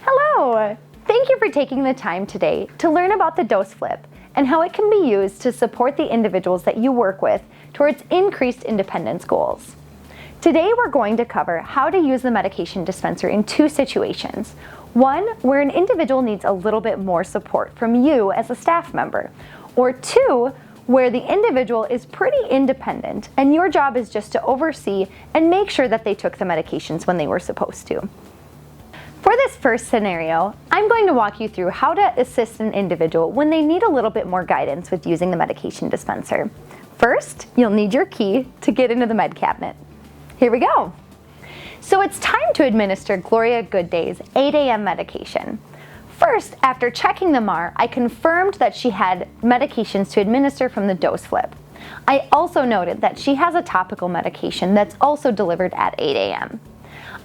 Hello! Thank you for taking the time today to learn about the dose flip and how it can be used to support the individuals that you work with towards increased independence goals. Today we're going to cover how to use the medication dispenser in two situations. One, where an individual needs a little bit more support from you as a staff member, or two, where the individual is pretty independent and your job is just to oversee and make sure that they took the medications when they were supposed to. For this first scenario, I'm going to walk you through how to assist an individual when they need a little bit more guidance with using the medication dispenser. First, you'll need your key to get into the med cabinet. Here we go. So it's time to administer Gloria Gooday's 8 a.m. medication. First, after checking the MAR, I confirmed that she had medications to administer from the dose flip. I also noted that she has a topical medication that's also delivered at 8 a.m.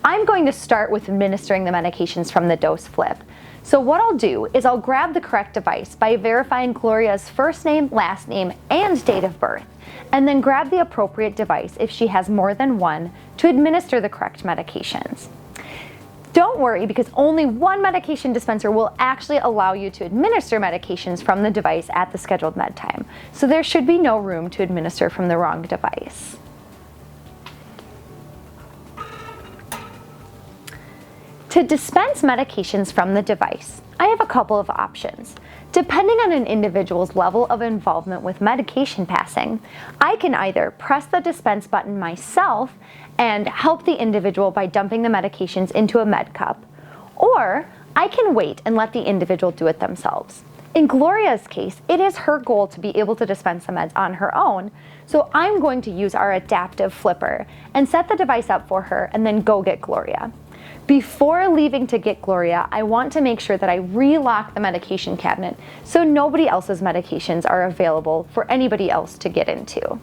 I'm going to start with administering the medications from the dose flip. So what I'll do is I'll grab the correct device by verifying Gloria's first name, last name, and date of birth, and then grab the appropriate device if she has more than one to administer the correct medications. Don't worry, because only one medication dispenser will actually allow you to administer medications from the device at the scheduled med time, so there should be no room to administer from the wrong device. To dispense medications from the device, I have a couple of options. Depending on an individual's level of involvement with medication passing, I can either press the dispense button myself and help the individual by dumping the medications into a med cup, or I can wait and let the individual do it themselves. In Gloria's case, it is her goal to be able to dispense the meds on her own, so I'm going to use our adaptive flipper and set the device up for her and then go get Gloria. Before leaving to get Gloria, I want to make sure that I relock the medication cabinet so nobody else's medications are available for anybody else to get into.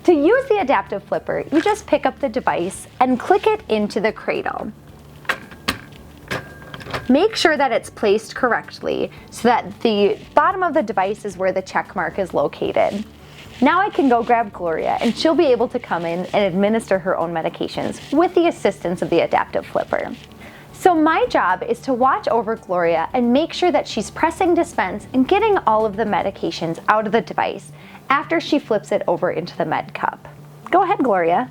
To use the adaptive flipper, you just pick up the device and click it into the cradle. Make sure that it's placed correctly so that the bottom of the device is where the check mark is located. Now I can go grab Gloria and she'll be able to come in and administer her own medications with the assistance of the adaptive flipper. So my job is to watch over Gloria and make sure that she's pressing dispense and getting all of the medications out of the device after she flips it over into the med cup. Go ahead, Gloria.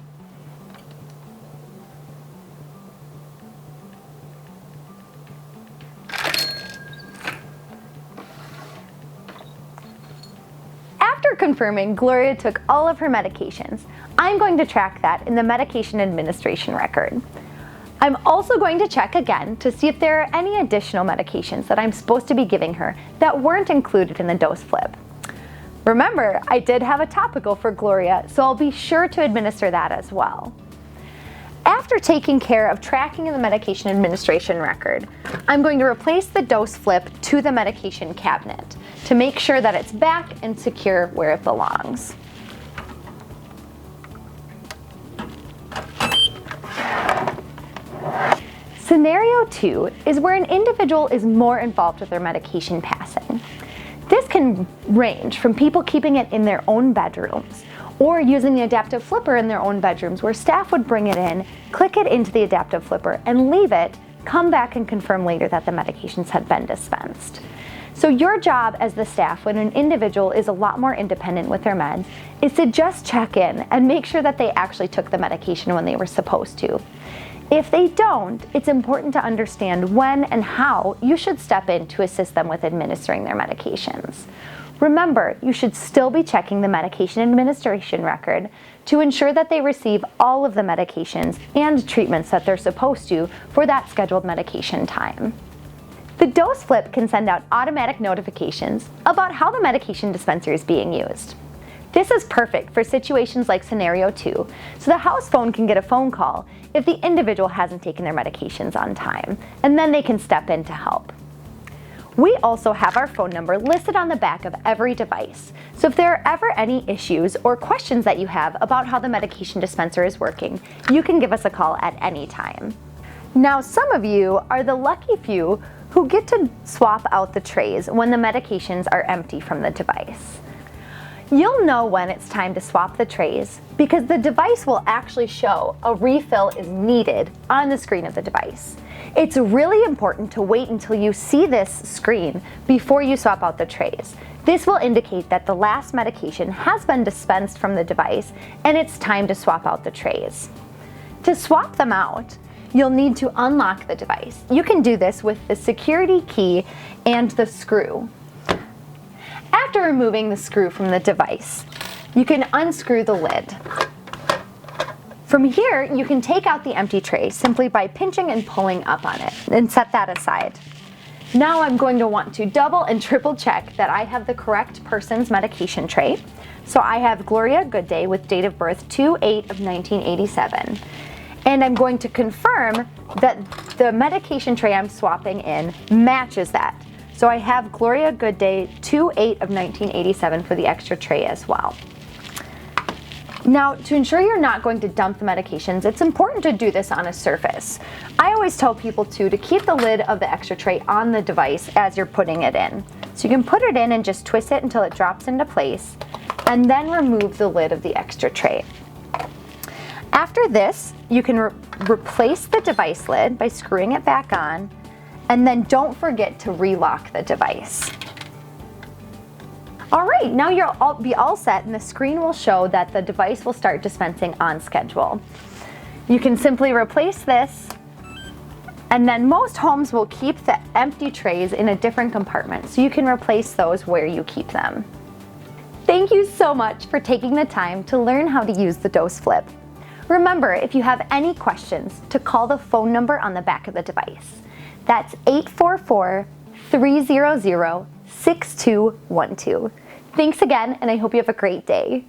After confirming Gloria took all of her medications, I'm going to track that in the medication administration record. I'm also going to check again to see if there are any additional medications that I'm supposed to be giving her that weren't included in the dose flip. Remember, I did have a topical for Gloria, so I'll be sure to administer that as well. After taking care of tracking in the medication administration record, I'm going to replace the dose flip to the medication cabinet to make sure that it's back and secure where it belongs. Scenario 2 is where an individual is more involved with their medication passing. This can range from people keeping it in their own bedrooms or using the adaptive flipper in their own bedrooms where staff would bring it in, click it into the adaptive flipper and leave it, come back and confirm later that the medications had been dispensed. So your job as the staff when an individual is a lot more independent with their meds is to just check in and make sure that they actually took the medication when they were supposed to. If they don't, it's important to understand when and how you should step in to assist them with administering their medications. Remember, you should still be checking the medication administration record to ensure that they receive all of the medications and treatments that they're supposed to for that scheduled medication time. The dose flip can send out automatic notifications about how the medication dispenser is being used. This is perfect for situations like scenario 2, so the house phone can get a phone call if the individual hasn't taken their medications on time, and then they can step in to help. We also have our phone number listed on the back of every device, so if there are ever any issues or questions that you have about how the medication dispenser is working, you can give us a call at any time. Now, some of you are the lucky few who get to swap out the trays when the medications are empty from the device. You'll know when it's time to swap the trays because the device will actually show a refill is needed on the screen of the device. It's really important to wait until you see this screen before you swap out the trays. This will indicate that the last medication has been dispensed from the device and it's time to swap out the trays. To swap them out, you'll need to unlock the device. You can do this with the security key and the screw. After removing the screw from the device, you can unscrew the lid. From here, you can take out the empty tray simply by pinching and pulling up on it and set that aside. Now I'm going to want to double and triple check that I have the correct person's medication tray. So I have Gloria Goodday with date of birth 2/8 of 1987. And I'm going to confirm that the medication tray I'm swapping in matches that. So I have Gloria Goodday 2/8 of 1987 for the extra tray as well. Now, to ensure you're not going to dump the medications, it's important to do this on a surface. I always tell people to keep the lid of the extra tray on the device as you're putting it in. So you can put it in and just twist it until it drops into place, and then remove the lid of the extra tray. After this, you can replace the device lid by screwing it back on, and then don't forget to relock the device. All right, now you'll be all set and the screen will show that the device will start dispensing on schedule. You can simply replace this, and then most homes will keep the empty trays in a different compartment, so you can replace those where you keep them. Thank you so much for taking the time to learn how to use the DoseFlip. Remember, if you have any questions, to call the phone number on the back of the device. That's 844-300-6212. Thanks again, and I hope you have a great day.